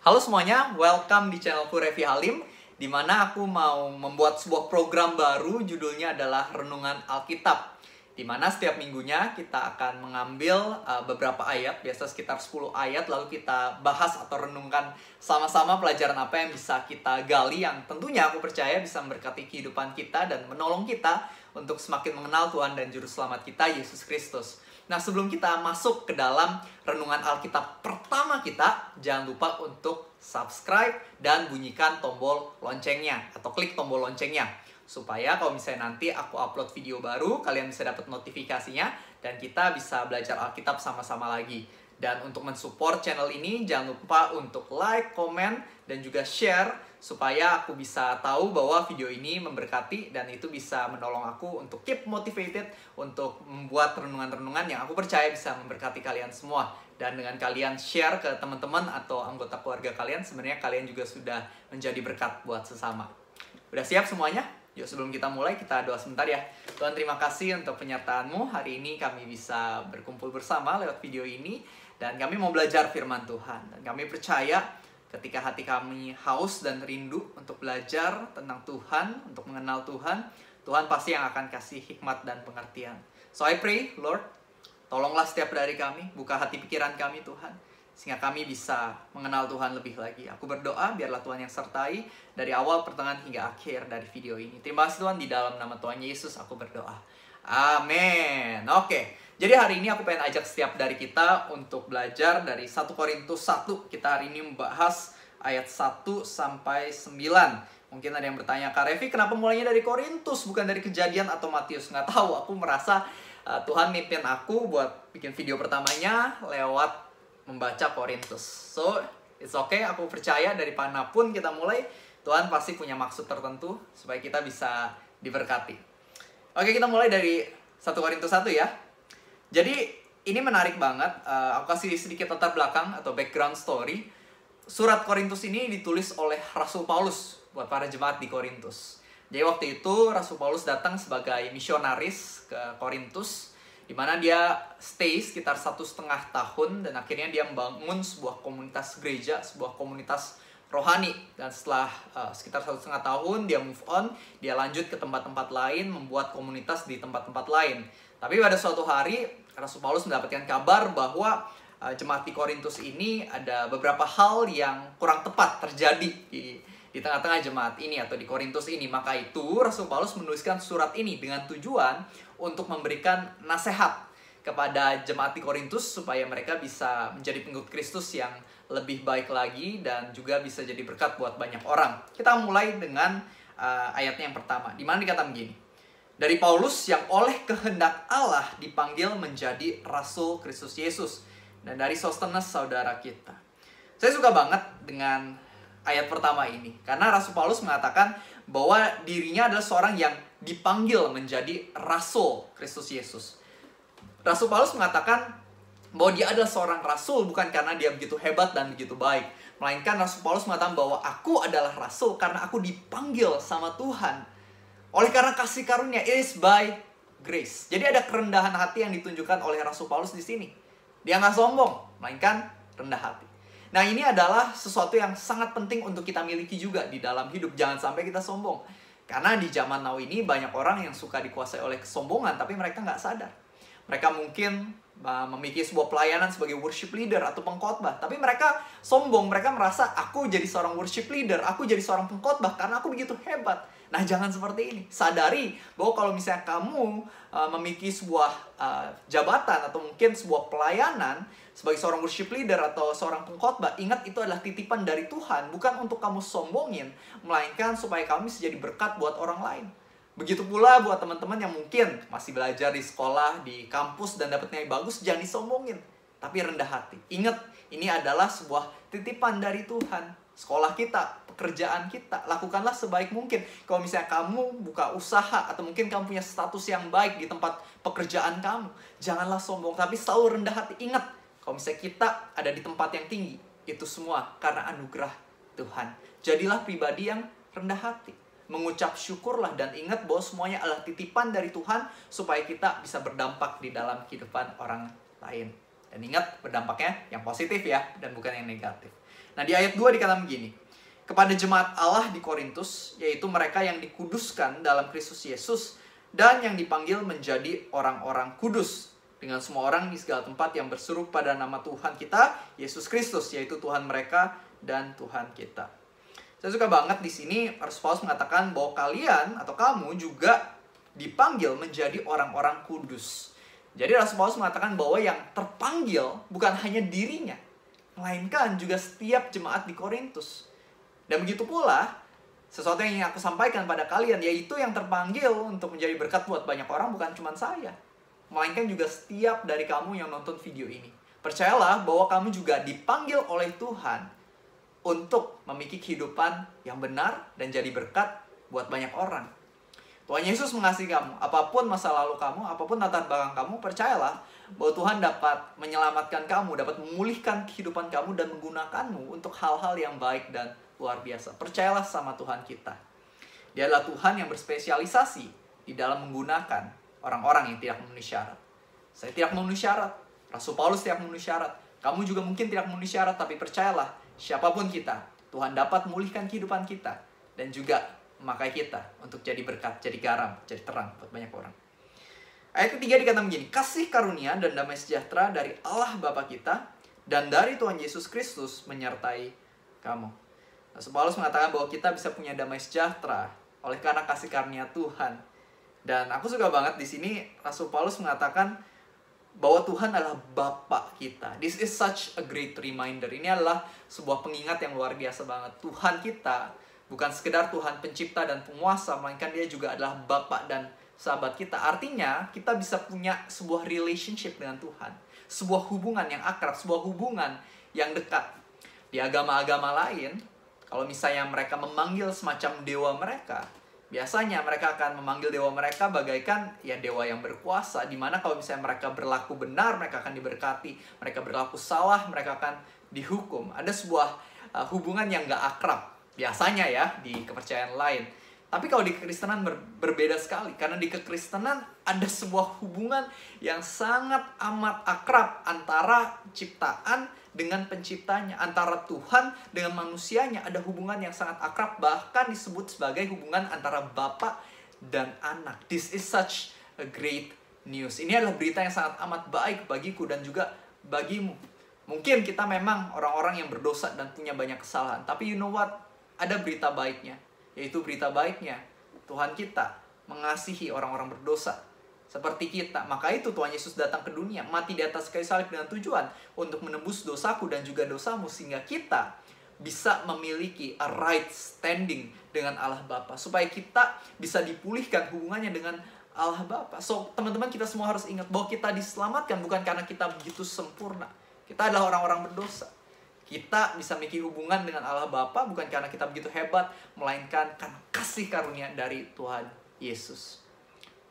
Halo semuanya, welcome di channelku Revi Halim, di mana aku mau membuat sebuah program baru, judulnya adalah Renungan Alkitab. Di mana setiap minggunya kita akan mengambil beberapa ayat, biasa sekitar 10 ayat, lalu kita bahas atau renungkan sama-sama pelajaran apa yang bisa kita gali, yang tentunya aku percaya bisa memberkati kehidupan kita dan menolong kita untuk semakin mengenal Tuhan dan Juru Selamat kita, Yesus Kristus. Nah, sebelum kita masuk ke dalam renungan Alkitab pertama kita, jangan lupa untuk subscribe dan bunyikan tombol loncengnya atau klik tombol loncengnya. Supaya kalau misalnya nanti aku upload video baru, kalian bisa dapat notifikasinya dan kita bisa belajar Alkitab sama-sama lagi. Dan untuk mensupport channel ini, jangan lupa untuk like, komen, dan juga share supaya aku bisa tahu bahwa video ini memberkati dan itu bisa menolong aku untuk keep motivated untuk membuat renungan-renungan yang aku percaya bisa memberkati kalian semua. Dan dengan kalian share ke teman-teman atau anggota keluarga kalian, sebenarnya kalian juga sudah menjadi berkat buat sesama. Udah siap semuanya? Yuk sebelum kita mulai, kita doa sebentar ya. Tuhan, terima kasih untuk penyertaan-Mu. Hari ini kami bisa berkumpul bersama lewat video ini. Dan kami mau belajar firman Tuhan. Dan kami percaya ketika hati kami haus dan rindu untuk belajar tentang Tuhan, untuk mengenal Tuhan, Tuhan pasti yang akan kasih hikmat dan pengertian. So I pray, Lord, tolonglah setiap dari kami, buka hati pikiran kami Tuhan, sehingga kami bisa mengenal Tuhan lebih lagi. Aku berdoa, biarlah Tuhan yang sertai dari awal, pertengahan, hingga akhir dari video ini. Terima kasih Tuhan, di dalam nama Tuhan Yesus aku berdoa. Amin. Oke, jadi hari ini aku pengen ajak setiap dari kita untuk belajar dari 1 Korintus 1. Kita hari ini membahas ayat 1 sampai 9. Mungkin ada yang bertanya, Kak Revi, kenapa mulainya dari Korintus, bukan dari Kejadian atau Matius? Nggak tahu, aku merasa Tuhan mimpin aku buat bikin video pertamanya lewat membaca Korintus. So, it's okay, aku percaya dari manapun kita mulai, Tuhan pasti punya maksud tertentu supaya kita bisa diberkati. Oke, kita mulai dari 1 Korintus 1 ya. Jadi, ini menarik banget. Aku kasih sedikit latar belakang atau background story. Surat Korintus ini ditulis oleh Rasul Paulus buat para jemaat di Korintus. Jadi waktu itu Rasul Paulus datang sebagai misionaris ke Korintus, di mana dia stay sekitar 1,5 tahun dan akhirnya dia membangun sebuah komunitas gereja, sebuah komunitas rohani. Dan setelah sekitar 1,5 tahun dia move on, dia lanjut ke tempat-tempat lain, membuat komunitas di tempat-tempat lain. Tapi pada suatu hari Rasul Paulus mendapatkan kabar bahwa jemaat di Korintus ini ada beberapa hal yang kurang tepat terjadi di tengah-tengah jemaat ini atau di Korintus ini. Maka itu Rasul Paulus menuliskan surat ini dengan tujuan untuk memberikan nasihat kepada jemaat di Korintus supaya mereka bisa menjadi pengikut Kristus yang lebih baik lagi dan juga bisa jadi berkat buat banyak orang. Kita mulai dengan ayatnya yang pertama, di mana dikatakan begini. Dari Paulus yang oleh kehendak Allah dipanggil menjadi Rasul Kristus Yesus, dan dari Sostenes saudara kita. Saya suka banget dengan ayat pertama ini, karena Rasul Paulus mengatakan bahwa dirinya adalah seorang yang dipanggil menjadi Rasul Kristus Yesus. Rasul Paulus mengatakan bahwa dia adalah seorang rasul bukan karena dia begitu hebat dan begitu baik, melainkan Rasul Paulus mengatakan bahwa aku adalah rasul karena aku dipanggil sama Tuhan. Oleh karena kasih karunia, it is by grace. Jadi ada kerendahan hati yang ditunjukkan oleh Rasul Paulus di sini. Dia nggak sombong, melainkan rendah hati. Nah, ini adalah sesuatu yang sangat penting untuk kita miliki juga di dalam hidup. Jangan sampai kita sombong. Karena di zaman now ini banyak orang yang suka dikuasai oleh kesombongan, tapi mereka nggak sadar. Mereka mungkin memiliki sebuah pelayanan sebagai worship leader atau pengkhotbah, tapi mereka sombong. Mereka merasa, aku jadi seorang worship leader, aku jadi seorang pengkhotbah karena aku begitu hebat. Nah, jangan seperti ini. Sadari bahwa kalau misalnya kamu memiliki sebuah jabatan atau mungkin sebuah pelayanan sebagai seorang worship leader atau seorang pengkhotbah, ingat itu adalah titipan dari Tuhan, bukan untuk kamu sombongin, melainkan supaya kamu bisa jadi berkat buat orang lain. Begitu pula buat teman-teman yang mungkin masih belajar di sekolah, di kampus, dan dapat nilai bagus, jangan disombongin, tapi rendah hati. Ingat, ini adalah sebuah titipan dari Tuhan. Sekolah kita, pekerjaan kita, lakukanlah sebaik mungkin. Kalau misalnya kamu buka usaha, atau mungkin kamu punya status yang baik di tempat pekerjaan kamu, janganlah sombong, tapi selalu rendah hati. Ingat, kalau misalnya kita ada di tempat yang tinggi, itu semua karena anugerah Tuhan. Jadilah pribadi yang rendah hati. Mengucap syukurlah dan ingat bahwa semuanya adalah titipan dari Tuhan supaya kita bisa berdampak di dalam kehidupan orang lain. Dan ingat, berdampaknya yang positif ya, dan bukan yang negatif. Nah, di ayat 2 dikatakan begini. Kepada jemaat Allah di Korintus, yaitu mereka yang dikuduskan dalam Kristus Yesus, dan yang dipanggil menjadi orang-orang kudus, dengan semua orang di segala tempat yang berseru pada nama Tuhan kita, Yesus Kristus, yaitu Tuhan mereka dan Tuhan kita. Saya suka banget di sini Rasul Paulus mengatakan bahwa kalian atau kamu juga dipanggil menjadi orang-orang kudus. Jadi Rasul Paulus mengatakan bahwa yang terpanggil bukan hanya dirinya, melainkan juga setiap jemaat di Korintus. Dan begitu pula, sesuatu yang ingin aku sampaikan pada kalian, yaitu yang terpanggil untuk menjadi berkat buat banyak orang bukan cuma saya, melainkan juga setiap dari kamu yang nonton video ini. Percayalah bahwa kamu juga dipanggil oleh Tuhan untuk memiliki kehidupan yang benar dan jadi berkat buat banyak orang. Tuhan Yesus mengasihi kamu. Apapun masa lalu kamu, apapun latar belakang kamu, percayalah bahwa Tuhan dapat menyelamatkan kamu, dapat memulihkan kehidupan kamu dan menggunakanmu untuk hal-hal yang baik dan luar biasa. Percayalah sama Tuhan kita. Dia adalah Tuhan yang berspesialisasi di dalam menggunakan orang-orang yang tidak memenuhi syarat. Saya tidak memenuhi syarat. Rasul Paulus tidak memenuhi syarat. Kamu juga mungkin tidak memenuhi syarat, tapi percayalah, siapapun kita, Tuhan dapat memulihkan kehidupan kita dan juga memakai kita untuk jadi berkat, jadi garam, jadi terang buat banyak orang. Ayat ketiga dikatakan begini, kasih karunia dan damai sejahtera dari Allah Bapa kita dan dari Tuhan Yesus Kristus menyertai kamu. Rasul Paulus mengatakan bahwa kita bisa punya damai sejahtera oleh karena kasih karunia Tuhan. Dan aku suka banget di sini Rasul Paulus mengatakan bahwa Tuhan adalah Bapa kita. This is such a great reminder. Ini adalah sebuah pengingat yang luar biasa banget. Tuhan kita bukan sekedar Tuhan pencipta dan penguasa, melainkan dia juga adalah Bapa dan sahabat kita. Artinya, kita bisa punya sebuah relationship dengan Tuhan. Sebuah hubungan yang akrab, sebuah hubungan yang dekat. Di agama-agama lain, kalau misalnya mereka memanggil semacam dewa mereka, biasanya mereka akan memanggil dewa mereka bagaikan ya dewa yang berkuasa, dimana kalau misalnya mereka berlaku benar, mereka akan diberkati. Mereka berlaku salah, mereka akan dihukum. Ada sebuah hubungan yang gak akrab, biasanya ya, di kepercayaan lain. Tapi kalau di kekristenan berbeda sekali. Karena di kekristenan ada sebuah hubungan yang sangat amat akrab antara ciptaan dengan penciptanya, antara Tuhan dengan manusianya. Ada hubungan yang sangat akrab, bahkan disebut sebagai hubungan antara Bapa dan anak. This is such a great news. Ini adalah berita yang sangat amat baik bagiku dan juga bagimu. Mungkin kita memang orang-orang yang berdosa dan punya banyak kesalahan, tapi you know what? Ada berita baiknya, yaitu berita baiknya Tuhan kita mengasihi orang-orang berdosa seperti kita. Maka itu Tuhan Yesus datang ke dunia, mati di atas kayu salib dengan tujuan untuk menebus dosaku dan juga dosamu, sehingga kita bisa memiliki a right standing dengan Allah Bapa, supaya kita bisa dipulihkan hubungannya dengan Allah Bapa. So, teman-teman, kita semua harus ingat bahwa kita diselamatkan bukan karena kita begitu sempurna. Kita adalah orang-orang berdosa. Kita bisa memiliki hubungan dengan Allah Bapa bukan karena kita begitu hebat, melainkan karena kasih karunia dari Tuhan Yesus.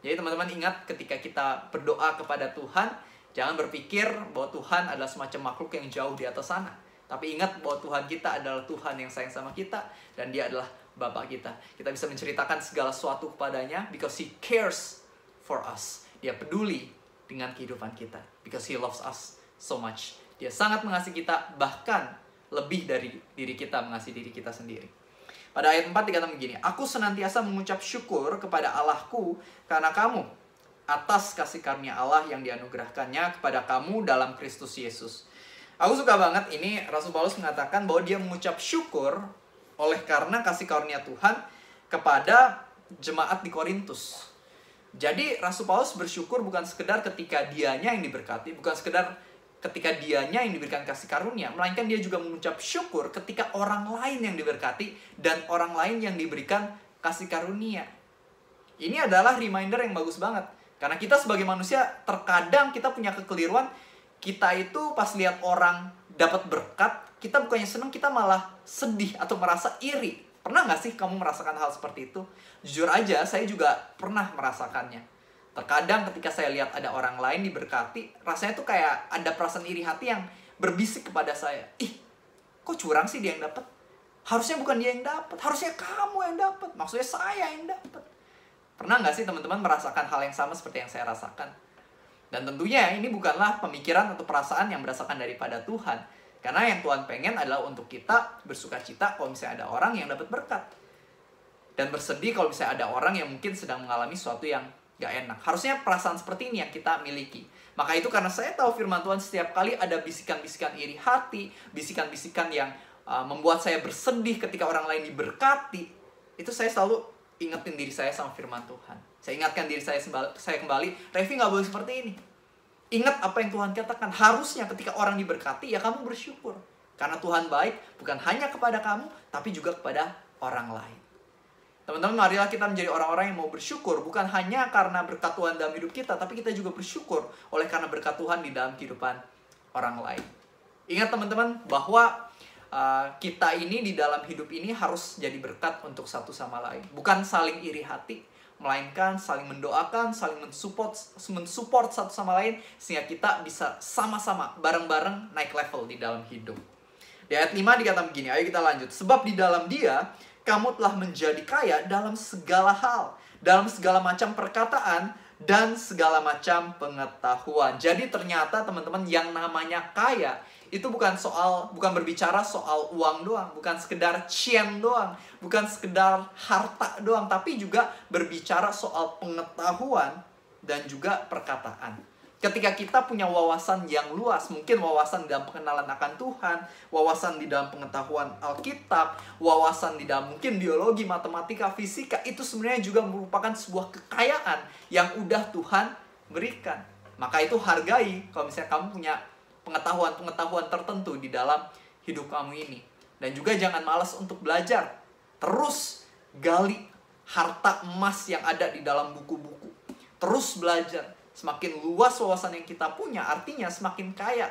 Jadi teman-teman ingat, ketika kita berdoa kepada Tuhan, jangan berpikir bahwa Tuhan adalah semacam makhluk yang jauh di atas sana. Tapi ingat bahwa Tuhan kita adalah Tuhan yang sayang sama kita, dan Dia adalah Bapa kita. Kita bisa menceritakan segala sesuatu kepadanya because He cares for us. Dia peduli dengan kehidupan kita because He loves us so much. Dia sangat mengasihi kita, bahkan lebih dari diri kita mengasihi diri kita sendiri. Pada ayat 4 dikatakan begini, aku senantiasa mengucap syukur kepada Allahku karena kamu, atas kasih karunia Allah yang dianugerahkannya kepada kamu dalam Kristus Yesus. Aku suka banget ini, Rasul Paulus mengatakan bahwa dia mengucap syukur oleh karena kasih karunia Tuhan kepada jemaat di Korintus. Jadi Rasul Paulus bersyukur bukan sekedar ketika dianya yang diberkati, bukan sekedar ketika dianya yang diberikan kasih karunia, melainkan dia juga mengucap syukur ketika orang lain yang diberkati dan orang lain yang diberikan kasih karunia. Ini adalah reminder yang bagus banget. Karena kita sebagai manusia, terkadang kita punya kekeliruan. Kita itu pas lihat orang dapat berkat, kita bukannya senang, kita malah sedih atau merasa iri. Pernah gak sih kamu merasakan hal seperti itu? Jujur aja, saya juga pernah merasakannya. Terkadang ketika saya lihat ada orang lain diberkati, rasanya tuh kayak ada perasaan iri hati yang berbisik kepada saya. Ih, kok curang sih dia yang dapat? Harusnya bukan dia yang dapat, harusnya kamu yang dapat. Maksudnya saya yang dapat. Pernah nggak sih teman-teman merasakan hal yang sama seperti yang saya rasakan? Dan tentunya ini bukanlah pemikiran atau perasaan yang berdasarkan daripada Tuhan. Karena yang Tuhan pengen adalah untuk kita bersuka cita kalau misalnya ada orang yang dapat berkat. Dan bersedih kalau misalnya ada orang yang mungkin sedang mengalami sesuatu yang gak enak. Harusnya perasaan seperti ini yang kita miliki. Maka itu karena saya tahu firman Tuhan setiap kali ada bisikan-bisikan iri hati, bisikan-bisikan yang membuat saya bersedih ketika orang lain diberkati, itu saya selalu ingetin diri saya sama firman Tuhan. Saya ingatkan diri saya kembali, Revi gak boleh seperti ini. Ingat apa yang Tuhan katakan. Harusnya ketika orang diberkati, ya kamu bersyukur. Karena Tuhan baik, bukan hanya kepada kamu, tapi juga kepada orang lain. Teman-teman, marilah kita menjadi orang-orang yang mau bersyukur. Bukan hanya karena berkat Tuhan dalam hidup kita, tapi kita juga bersyukur oleh karena berkat Tuhan di dalam kehidupan orang lain. Ingat teman-teman, bahwa kita ini di dalam hidup ini harus jadi berkat untuk satu sama lain. Bukan saling iri hati, melainkan saling mendoakan, saling mensupport satu sama lain, sehingga kita bisa sama-sama bareng-bareng naik level di dalam hidup. Di ayat 5 dikatakan begini, ayo kita lanjut. Sebab di dalam Dia, kamu telah menjadi kaya dalam segala hal, dalam segala macam perkataan, dan segala macam pengetahuan. Jadi ternyata teman-teman, yang namanya kaya itu bukan berbicara soal uang doang, bukan sekedar cien doang, bukan sekedar harta doang, tapi juga berbicara soal pengetahuan dan juga perkataan. Ketika kita punya wawasan yang luas, mungkin wawasan dalam pengenalan akan Tuhan, wawasan di dalam pengetahuan Alkitab, wawasan di dalam mungkin biologi, matematika, fisika, itu sebenarnya juga merupakan sebuah kekayaan yang udah Tuhan berikan. Maka itu hargai kalau misalnya kamu punya pengetahuan tertentu di dalam hidup kamu ini. Dan juga jangan malas untuk belajar. Terus gali harta emas yang ada di dalam buku-buku. Terus belajar. Semakin luas wawasan yang kita punya, artinya semakin kaya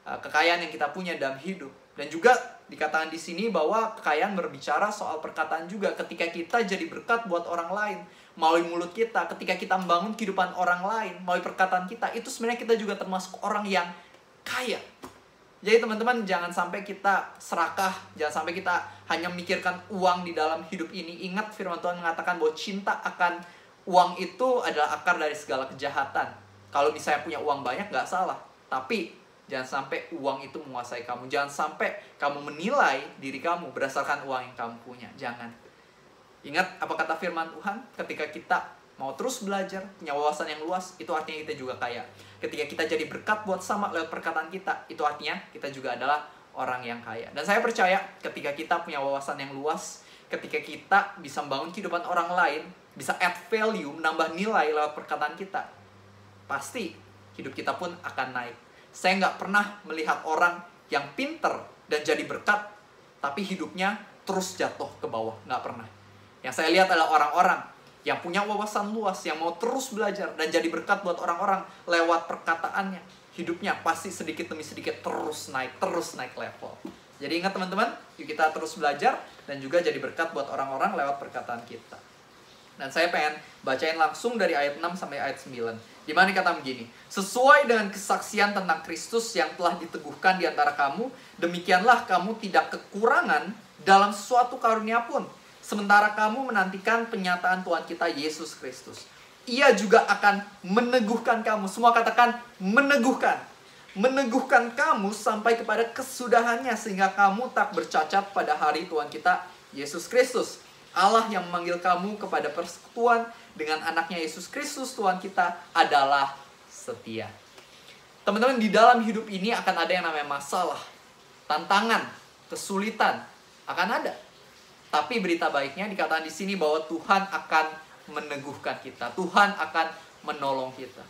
kekayaan yang kita punya dalam hidup. Dan juga dikatakan di sini bahwa kekayaan berbicara soal perkataan juga. Ketika kita jadi berkat buat orang lain, melalui mulut kita, ketika kita membangun kehidupan orang lain, melalui perkataan kita, itu sebenarnya kita juga termasuk orang yang kaya. Jadi teman-teman, jangan sampai kita serakah, jangan sampai kita hanya memikirkan uang di dalam hidup ini. Ingat firman Tuhan mengatakan bahwa cinta akan uang itu adalah akar dari segala kejahatan. Kalau misalnya punya uang banyak gak salah, tapi jangan sampai uang itu menguasai kamu. Jangan sampai kamu menilai diri kamu berdasarkan uang yang kamu punya. Jangan. Ingat apa kata firman Tuhan, ketika kita mau terus belajar, punya wawasan yang luas, itu artinya kita juga kaya. Ketika kita jadi berkat buat sama lewat perkataan kita, itu artinya kita juga adalah orang yang kaya. Dan saya percaya ketika kita punya wawasan yang luas, ketika kita bisa membangun kehidupan orang lain, bisa add value, menambah nilai lewat perkataan kita, pasti hidup kita pun akan naik. Saya nggak pernah melihat orang yang pinter dan jadi berkat, tapi hidupnya terus jatuh ke bawah. Nggak pernah. Yang saya lihat adalah orang-orang yang punya wawasan luas, yang mau terus belajar dan jadi berkat buat orang-orang lewat perkataannya. Hidupnya pasti sedikit demi sedikit terus naik level. Jadi ingat teman-teman, yuk kita terus belajar dan juga jadi berkat buat orang-orang lewat perkataan kita. Dan saya pengen bacain langsung dari ayat 6 sampai ayat 9. Di mana dikatakan begini, sesuai dengan kesaksian tentang Kristus yang telah diteguhkan di antara kamu, demikianlah kamu tidak kekurangan dalam suatu karunia pun. Sementara kamu menantikan penyataan Tuhan kita Yesus Kristus. Ia juga akan meneguhkan kamu. Semua katakan meneguhkan. Meneguhkan kamu sampai kepada kesudahannya, sehingga kamu tak bercacat pada hari Tuhan kita Yesus Kristus. Allah yang memanggil kamu kepada persekutuan dengan anaknya Yesus Kristus Tuhan kita adalah setia. Teman-teman, di dalam hidup ini akan ada yang namanya masalah, tantangan, kesulitan, akan ada. Tapi berita baiknya dikatakan di sini bahwa Tuhan akan meneguhkan kita. Tuhan akan menolong kita.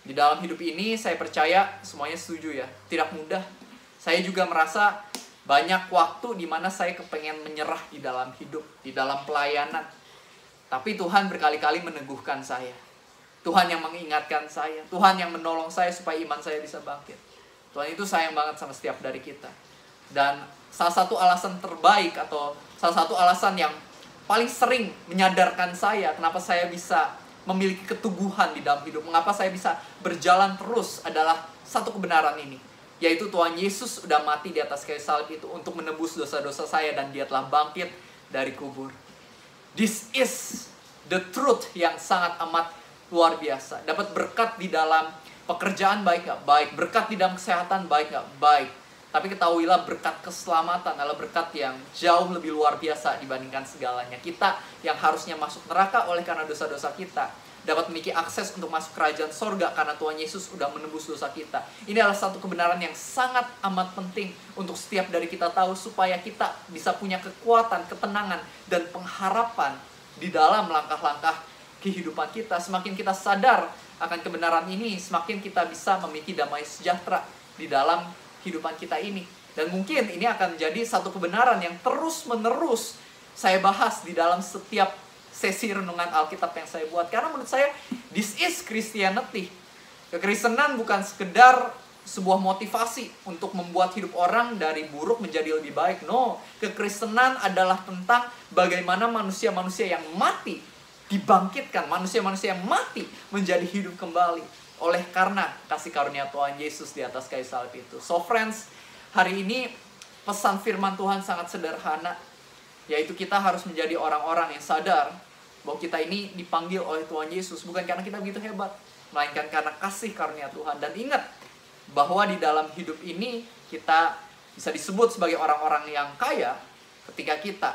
Di dalam hidup ini saya percaya semuanya setuju ya. Tidak mudah. Saya juga merasa banyak waktu di mana saya kepengen menyerah di dalam hidup, di dalam pelayanan. Tapi Tuhan berkali-kali meneguhkan saya. Tuhan yang mengingatkan saya. Tuhan yang menolong saya supaya iman saya bisa bangkit. Tuhan itu sayang banget sama setiap dari kita. Dan salah satu alasan terbaik atau salah satu alasan yang paling sering menyadarkan saya kenapa saya bisa memiliki keteguhan di dalam hidup, mengapa saya bisa berjalan terus adalah satu kebenaran ini, yaitu Tuhan Yesus sudah mati di atas kayu salib itu untuk menebus dosa-dosa saya dan Dia telah bangkit dari kubur. This is the truth yang sangat amat luar biasa. Dapat berkat di dalam pekerjaan baik gak? Baik. Berkat di dalam kesehatan baik gak? Baik. Tapi ketahuilah berkat keselamatan adalah berkat yang jauh lebih luar biasa dibandingkan segalanya. Kita yang harusnya masuk neraka oleh karena dosa-dosa kita, dapat memiliki akses untuk masuk kerajaan sorga karena Tuhan Yesus sudah menebus dosa kita. Ini adalah satu kebenaran yang sangat amat penting untuk setiap dari kita tahu, supaya kita bisa punya kekuatan, ketenangan, dan pengharapan di dalam langkah-langkah kehidupan kita. Semakin kita sadar akan kebenaran ini, semakin kita bisa memiliki damai sejahtera di dalam kehidupan kita ini. Dan mungkin ini akan menjadi satu kebenaran yang terus-menerus saya bahas di dalam setiap sesi renungan Alkitab yang saya buat. Karena menurut saya, this is Christianity. Kekristenan bukan sekedar sebuah motivasi untuk membuat hidup orang dari buruk menjadi lebih baik. No, kekristenan adalah tentang bagaimana manusia-manusia yang mati dibangkitkan, manusia-manusia yang mati menjadi hidup kembali oleh karena kasih karunia Tuhan Yesus di atas kayu salib itu. So friends, hari ini pesan firman Tuhan sangat sederhana, yaitu kita harus menjadi orang-orang yang sadar bahwa kita ini dipanggil oleh Tuhan Yesus bukan karena kita begitu hebat, melainkan karena kasih karunia Tuhan. Dan ingat bahwa di dalam hidup ini kita bisa disebut sebagai orang-orang yang kaya ketika kita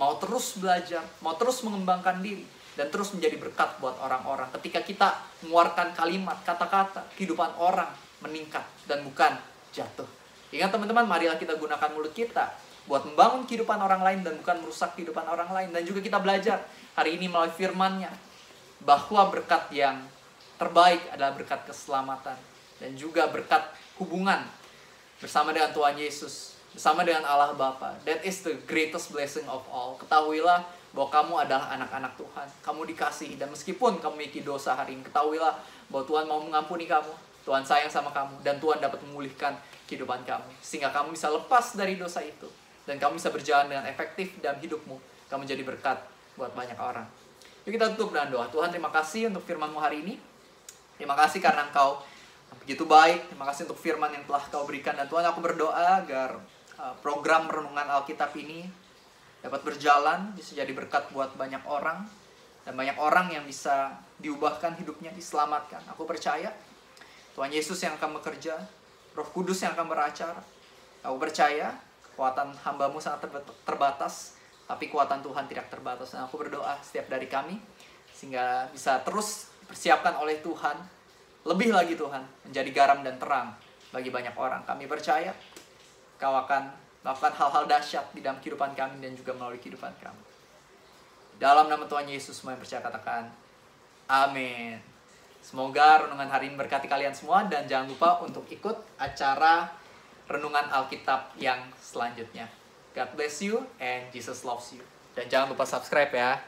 mau terus belajar, mau terus mengembangkan diri, dan terus menjadi berkat buat orang-orang. Ketika kita mengeluarkan kalimat, kata-kata, kehidupan orang meningkat dan bukan jatuh. Ingat teman-teman, marilah kita gunakan mulut kita buat membangun kehidupan orang lain dan bukan merusak kehidupan orang lain. Dan juga kita belajar hari ini melalui firman-Nya bahwa berkat yang terbaik adalah berkat keselamatan dan juga berkat hubungan bersama dengan Tuhan Yesus, bersama dengan Allah Bapa. That is the greatest blessing of all. Ketahuilah bahwa kamu adalah anak-anak Tuhan, kamu dikasihi, dan meskipun kamu memiliki dosa hari ini, ketahuilah bahwa Tuhan mau mengampuni kamu, Tuhan sayang sama kamu, dan Tuhan dapat memulihkan kehidupan kamu, sehingga kamu bisa lepas dari dosa itu, dan kamu bisa berjalan dengan efektif dalam hidupmu. Kamu jadi berkat buat banyak orang. Yuk kita tutup dengan doa. Tuhan, terima kasih untuk firman-Mu hari ini. Terima kasih karena Engkau begitu baik. Terima kasih untuk firman yang telah Kau berikan. Dan Tuhan, aku berdoa agar program renungan Alkitab ini dapat berjalan, bisa jadi berkat buat banyak orang, dan banyak orang yang bisa diubahkan hidupnya, diselamatkan. Aku percaya Tuhan Yesus yang akan bekerja, Roh Kudus yang akan beracara. Aku percaya kekuatan hamba-Mu sangat terbatas, tapi kuatan Tuhan tidak terbatas. Dan aku berdoa setiap dari kami, sehingga bisa terus dipersiapkan oleh Tuhan, lebih lagi Tuhan, menjadi garam dan terang bagi banyak orang. Kami percaya Kau akan melakukan hal-hal dahsyat di dalam kehidupan kami dan juga melalui kehidupan kami. Dalam nama Tuhan Yesus, semua yang percaya katakan amin. Semoga renungan hari ini berkati kalian semua, dan jangan lupa untuk ikut acara renungan Alkitab yang selanjutnya. God bless you and Jesus loves you. Dan jangan lupa subscribe ya.